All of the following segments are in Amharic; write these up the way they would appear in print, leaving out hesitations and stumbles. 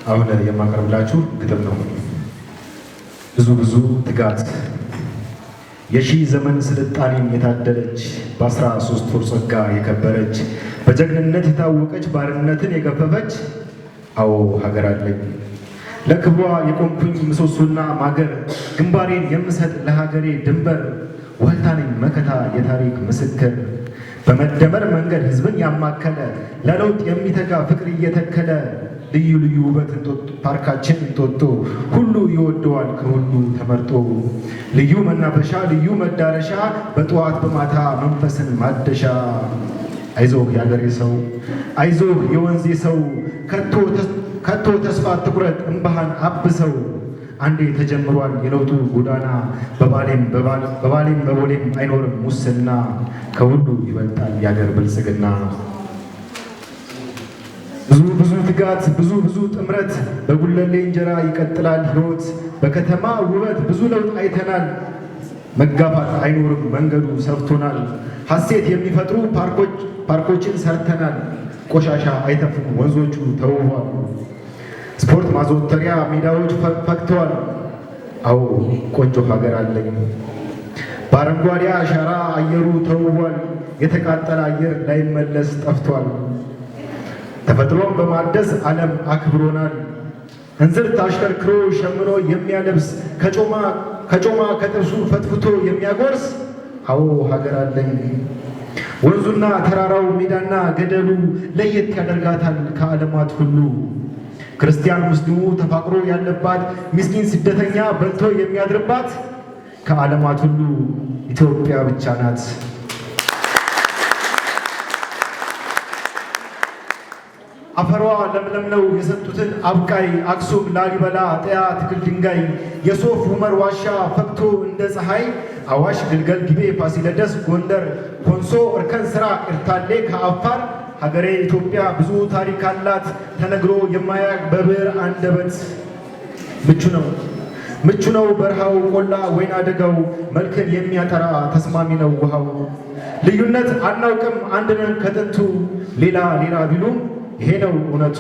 አሁን የማቀርብላችሁ ግጥም ነው። ብዙ ትጋት የሺህ ዘመን ስልጣኔን የታደለች በ13 ወር ጸጋ የከበረች በጀግንነት የታወቀች ባርነትን የገፈፈች አዎ ሀገር አለኝ ለክብሯ የቆምኩኝ ምሰሶና ማገር ግንባሬን የምሰጥ ለሀገሬ ድንበር ዋልታ ነኝ መከታ የታሪክ ምስክር በመደመር መንገድ ህዝብን ያማከለ ለለውጥ የሚተጋ ፍቅር እየተከለ ልዩ ውበት ፓርካችን እንጦጦ ሁሉ ይወደዋል ከሁሉ ተመርጦ ልዩ መናፈሻ ልዩ መዳረሻ በጠዋት በማታ መንፈስን ማደሻ አይዞህ የአገሬ ሰው አይዞህ የወንዜ ሰው ከቶ ተስፋ ትቁረጥ እንባህን አብሰው አንዴ ተጀምሯል የለውጡ ጎዳና በባሌም በቦሌም አይኖርም ሙስና ከሁሉ ይበልጣል የአገር ብልጽግና። ብዙ ትጋት ብዙ ጥምረት በጉለሌ እንጀራ ይቀጥላል ህይወት በከተማ ውበት ብዙ ለውጥ አይተናል መጋፋት አይኖርም መንገዱ ሰፍቶናል ሐሴት የሚፈጥሩ ፓርኮችን ሰርተናል ቆሻሻ አይተፉም ወንዞቹ ተውበዋል ስፖርት ማዘውተሪያ ሜዳዎች ፈክተዋል አዎ ቆንጆ ሀገር አለኝ በአረንጓዴ አሻራ አየሩ ተውቧል የተቃጠለ አየር ላይመለስ ጠፍቷል ተፈጥሮን በማደስ ዓለም አክብሮናል እንዝርት አሽከርክሮ ሸምኖ የሚያለብስ ከጮማ ከጥብሱ ፈትፍቶ የሚያጎርስ አዎ ሀገር አለኝ ወንዙና ተራራው ሜዳና ገደሉ ለየት ያደርጋታል ከዓለማት ሁሉ ክርስቲያን ሙስሊሙ ተፋቅሮ ያለባት ምስኪን ስደተኛ በልቶ የሚያድርባት ከዓለማት ሁሉ ኢትዮጵያ ብቻ ናት። አፈሯ ለምለም ነው የሰጡትን አብቃይ አክሱም ላሊበላ ጠያ ትክል ድንጋይ የሶፍ ዑመር ዋሻ ፈክቶ እንደ ፀሐይ አዋሽ ግልገል ጊቤ ፋሲለደስ ጎንደር ኮንሶ እርከን ስራ ኤርታሌ ከአፋር ሀገሬ ኢትዮጵያ ብዙ ታሪክ አላት ተነግሮ የማያልቅ በብዕር አንደበት ምቹ ነው በረሃው ቆላ ወይና ደጋው መልክን የሚያጠራ ተስማሚ ነው ውሃው ልዩነት አናውቅም አንድ ነን ከጥንቱ ሌላ ቢሉም ይሄ ነው እውነቱ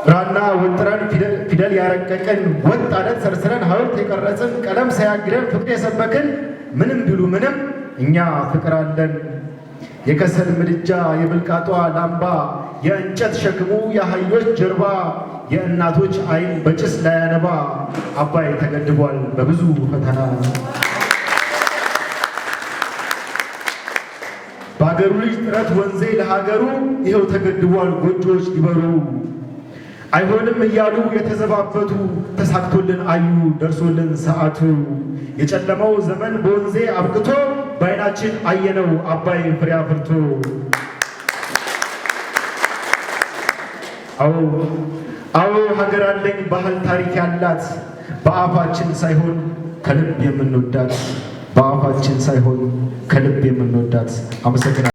ብራና ወጥረን ፊደል ያረቀቅን ወጥ አለት ሰርስረን ሐውልት የቀረጽን ቀለም ሳያግደን ፍቅር የሰበክን ምንም ቢሉ ምንም እኛ ፍቅር አለን የከሰል ምድጃ የብልቃጧ ላምባ የእንጨት ሸክሙ የአህዮች ጀርባ የእናቶች አይን በጭስ ላያነባ አባይ ተገድቧል በብዙ ፈተና በአገሩ ልጅ ጥረት ወንዜ ለሀገሩ ይኸው ተገድቧል ጎጆዎች ሊበሩ አይሆንም እያሉ የተዘባበቱ ተሳክቶልን አዩ ደርሶልን ሰዓቱ የጨለመው ዘመን በወንዜ አብቅቶ በዓይናችን አየነው አባይ ፍሬ አፍርቶ አዎ ሀገር አለኝ ባህል ታሪክ ያላት በአፋችን ሳይሆን ከልብ የምንወዳት አመሰግናለሁ።